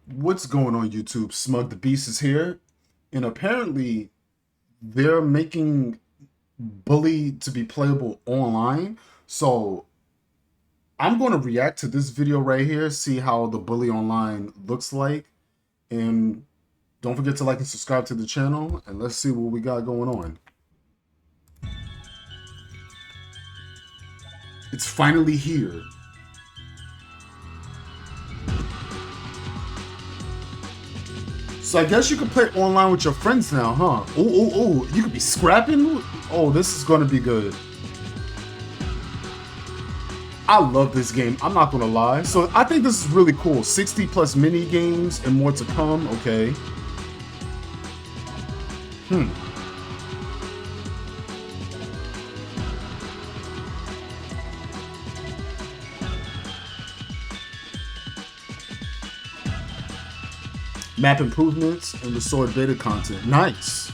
What's going on YouTube? Smug the Beast is here, and apparently they're making Bully to be playable online. So I'm going to react to this video right here, see how the Bully online looks like, and don't forget to like and subscribe to the channel, and let's see what we got going on. It's finally here. So I guess you can play online with your friends now, huh? Oh, you could be scrapping? Oh, this is gonna be good. I love this game, I'm not gonna lie. So I think this is really cool. 60 plus mini games and more to come, okay. Map improvements and restored beta content. Nice.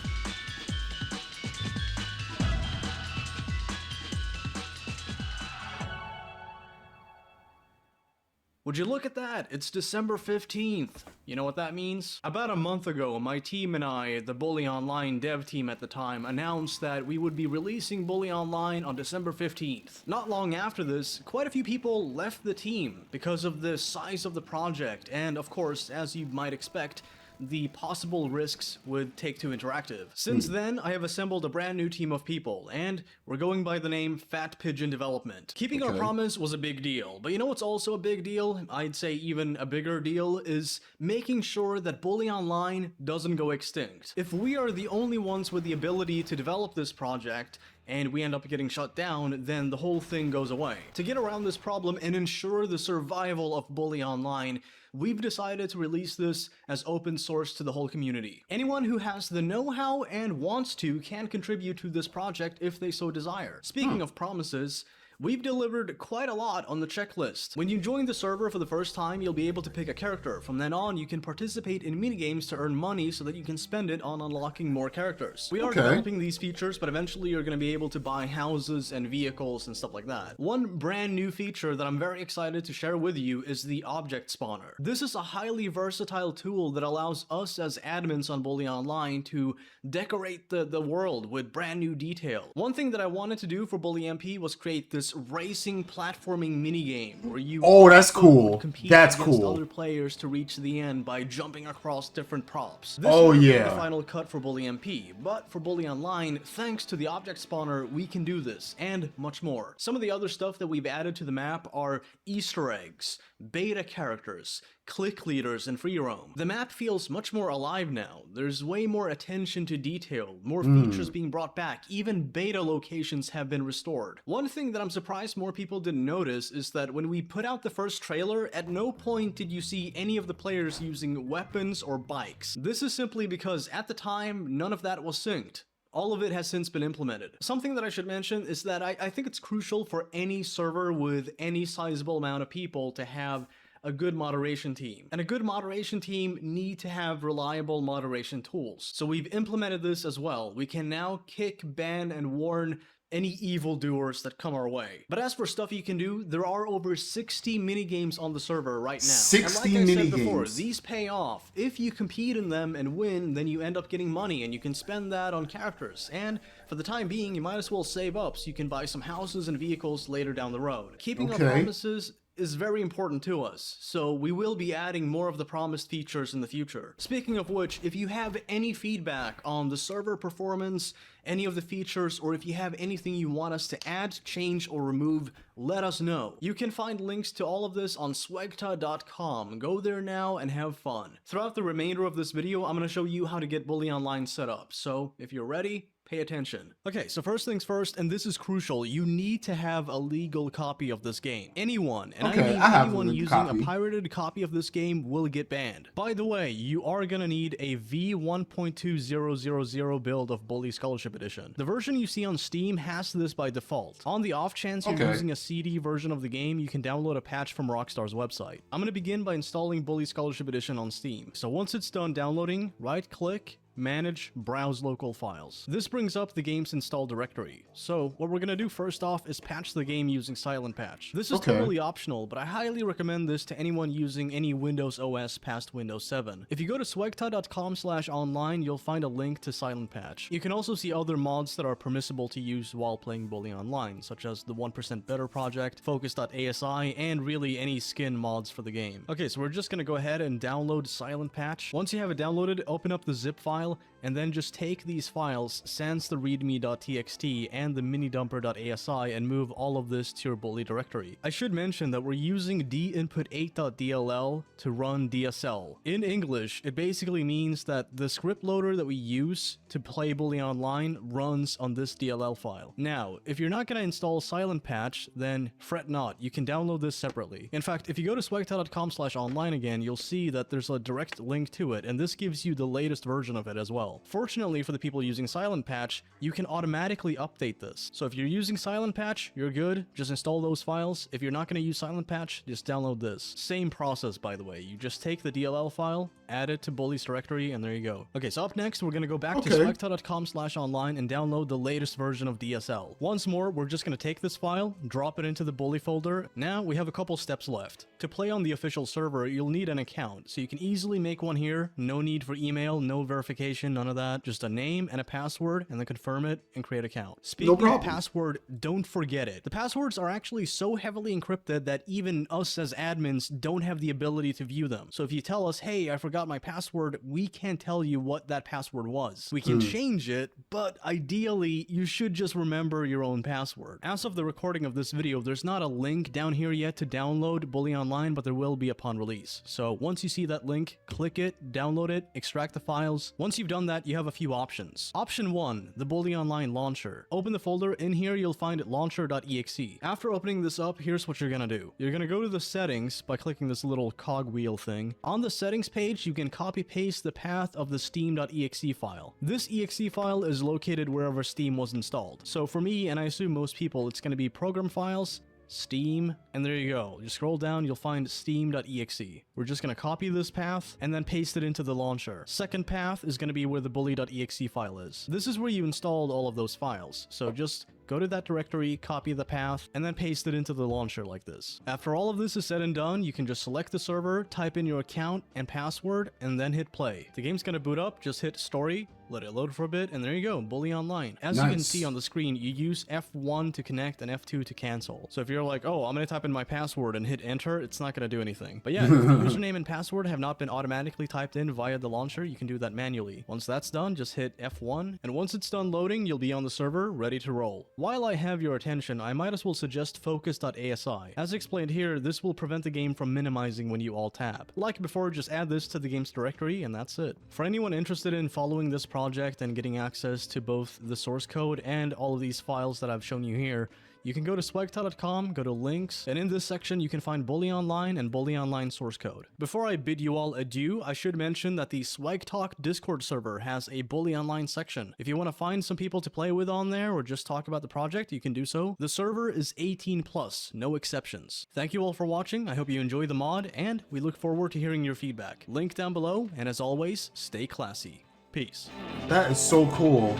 Would you look at that? It's December 15th. You know what that means? About a month ago, my team and I, the Bully Online dev team at the time, announced that we would be releasing Bully Online on December 15th. Not long after this, quite a few people left the team because of the size of the project and, of course, as you might expect, the possible risks with Take-Two Interactive. Since then, I have assembled a brand new team of people, and we're going by the name Fat Pigeon Development. Keeping our promise was a big deal, but you know what's also a big deal? I'd say even a bigger deal is making sure that Bully Online doesn't go extinct. If we are the only ones with the ability to develop this project, and we end up getting shut down, then the whole thing goes away. To get around this problem and ensure the survival of Bully Online, we've decided to release this as open source to the whole community. Anyone who has the know-how and wants to can contribute to this project if they so desire. Speaking of promises, we've delivered quite a lot on the checklist. When you join the server for the first time, you'll be able to pick a character. From then on, you can participate in minigames to earn money so that you can spend it on unlocking more characters. We are developing these features, but eventually you're going to be able to buy houses and vehicles and stuff like that. One brand new feature that I'm very excited to share with you is the object spawner. This is a highly versatile tool that allows us as admins on Bully Online to decorate the world with brand new detail. One thing that I wanted to do for Bully MP was create this racing platforming minigame where you that's cool. compete That's against cool. other players to reach the end by jumping across different props. This Oh, would be yeah. the final cut for Bully MP, but for Bully Online, thanks to the object spawner, we can do this and much more. Some of the other stuff that we've added to the map are Easter eggs, beta characters, click leaders, and free roam. The map feels much more alive now. There's way more attention to detail, more features being brought back, even beta locations have been restored. One thing that I'm surprised more people didn't notice is that when we put out the first trailer, at no point did you see any of the players using weapons or bikes. This is simply because at the time, none of that was synced. All of it has since been implemented. Something that I should mention is that I think it's crucial for any server with any sizable amount of people to have a good moderation team. And a good moderation team need to have reliable moderation tools. So we've implemented this as well. We can now kick, ban, and warn any evildoers that come our way. But as for stuff you can do, there are over 60 minigames on the server right now. 60 and like I said before, minigames. these pay off. If you compete in them and win, then you end up getting money and you can spend that on characters. And for the time being, you might as well save up so you can buy some houses and vehicles later down the road. Keeping our promises is very important to us, so we will be adding more of the promised features in the future. Speaking of which, if you have any feedback on the server performance, any of the features, or if you have anything you want us to add, change, or remove, let us know. You can find links to all of this on swegta.com. Go there now and have fun. Throughout the remainder of this video, I'm going to show you how to get Bully Online set up, so if you're ready, pay attention. Okay, so first things first, and this is crucial, you need to have a legal copy of this game. Anyone, and I mean anyone using a pirated copy of this game will get banned. By the way, you are gonna need a V1.2000 build of Bully Scholarship Edition. The version you see on Steam has this by default. On the off chance you're using a CD version of the game, you can download a patch from Rockstar's website. I'm gonna begin by installing Bully Scholarship Edition on Steam. So once it's done downloading, right-click, Manage, Browse Local Files. This brings up the game's install directory. So what we're gonna do first off is patch the game using Silent Patch. This is totally optional, but I highly recommend this to anyone using any Windows OS past Windows 7. If you go to swagta.com/online, you'll find a link to Silent Patch. You can also see other mods that are permissible to use while playing Bully Online, such as the 1% Better project, Focus.asi, and really any skin mods for the game. Okay, so we're just gonna go ahead and download Silent Patch. Once you have it downloaded, open up the zip file, and then just take these files, sans the readme.txt and the minidumper.asi, and move all of this to your Bully directory. I should mention that we're using dinput8.dll to run DSL. In English, it basically means that the script loader that we use to play Bully Online runs on this DLL file. Now, if you're not going to install Silent Patch, then fret not, you can download this separately. In fact, if you go to swagta.com/online again, you'll see that there's a direct link to it, and this gives you the latest version of it as well. Fortunately for the people using Silent Patch, you can automatically update this. So if you're using Silent Patch, you're good, just install those files. If you're not going to use Silent Patch, just download this. Same process, by the way. You just take the DLL file, add it to Bully's directory, and there you go. Okay, so up next, we're going to go back to swagta.com/online and download the latest version of DSL. Once more, we're just going to take this file, drop it into the Bully folder. Now we have a couple steps left. To play on the official server, you'll need an account, so you can easily make one here. No need for email, no verification, none of that. Just a name and a password, and then confirm it and create an account. Speaking of password, don't forget it. The passwords are actually so heavily encrypted that even us as admins don't have the ability to view them. So if you tell us, hey, I forgot my password, we can't tell you what that password was. We can change it, but ideally, you should just remember your own password. As of the recording of this video, there's not a link down here yet to download Bully Online, but there will be upon release. So once you see that link, click it, download it, extract the files. Once you've done that, you have a few options. Option 1, the Bully Online launcher. Open the folder. In here, you'll find launcher.exe. After opening this up, here's what you're gonna do. You're gonna go to the settings by clicking this little cogwheel thing. On the settings page, you can copy paste the path of the steam.exe file. This exe file is located wherever Steam was installed. So for me, and I assume most people, it's gonna be program files, Steam, and there you go. You scroll down, you'll find steam.exe. We're just going to copy this path and then paste it into the launcher. Second path is going to be where the bully.exe file is. This is where you installed all of those files. So just go to that directory, copy the path, and then paste it into the launcher like this. After all of this is said and done, you can just select the server, type in your account and password, and then hit play. The game's gonna boot up, just hit story, let it load for a bit, and there you go, Bully Online. As you can see on the screen, you use F1 to connect and F2 to cancel. So if you're like, oh, I'm gonna type in my password and hit enter, it's not gonna do anything. But yeah, if the username and password have not been automatically typed in via the launcher, you can do that manually. Once that's done, just hit F1, and once it's done loading, you'll be on the server, ready to roll. While I have your attention, I might as well suggest Focus.asi. As explained here, this will prevent the game from minimizing when you alt-tab. Like before, just add this to the game's directory, and that's it. For anyone interested in following this project and getting access to both the source code and all of these files that I've shown you here, you can go to swagta.com, go to links, and in this section you can find Bully Online and Bully Online source code. Before I bid you all adieu, I should mention that the Swag Talk Discord server has a Bully Online section. If you want to find some people to play with on there or just talk about the project, you can do so. The server is 18+, no exceptions. Thank you all for watching, I hope you enjoy the mod, and we look forward to hearing your feedback. Link down below, and as always, stay classy. Peace. That is so cool.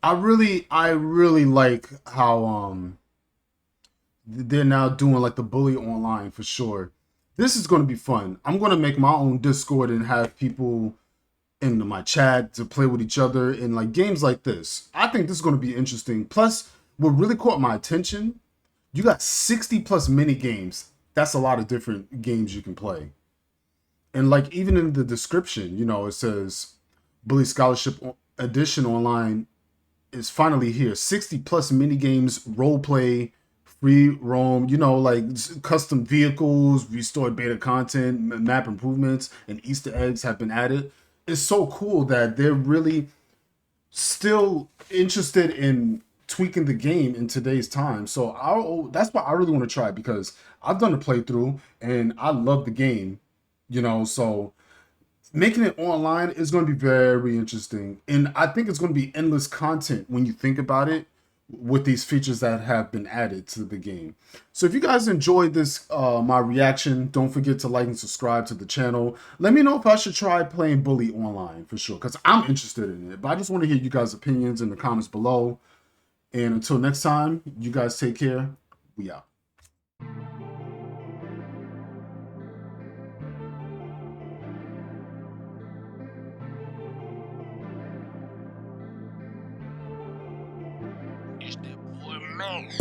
I really like how they're now doing like the Bully Online for sure. This is going to be fun. I'm going to make my own Discord and have people in my chat to play with each other in like games like this. I think this is going to be interesting. Plus, what really caught my attention, you got 60+ mini games. That's a lot of different games you can play. And like even in the description, you know, it says Bully Scholarship Edition Online is finally here. 60+ mini games, role play, free roam, you know, like custom vehicles, restored beta content, map improvements, and Easter eggs have been added. It's so cool that they're really still interested in tweaking the game in today's time. So that's why I really want to try, because I've done a playthrough and I love the game, you know, so making it online is going to be very interesting. And I think it's going to be endless content when you think about it. with these features that have been added to the game. So if you guys enjoyed this, my reaction, don't forget to like and subscribe to the channel. Let me know if I should try playing Bully online for sure, because I'm interested in it. But I just want to hear you guys' opinions in the comments below. And until next time, you guys take care. We out. It's that boy Mac.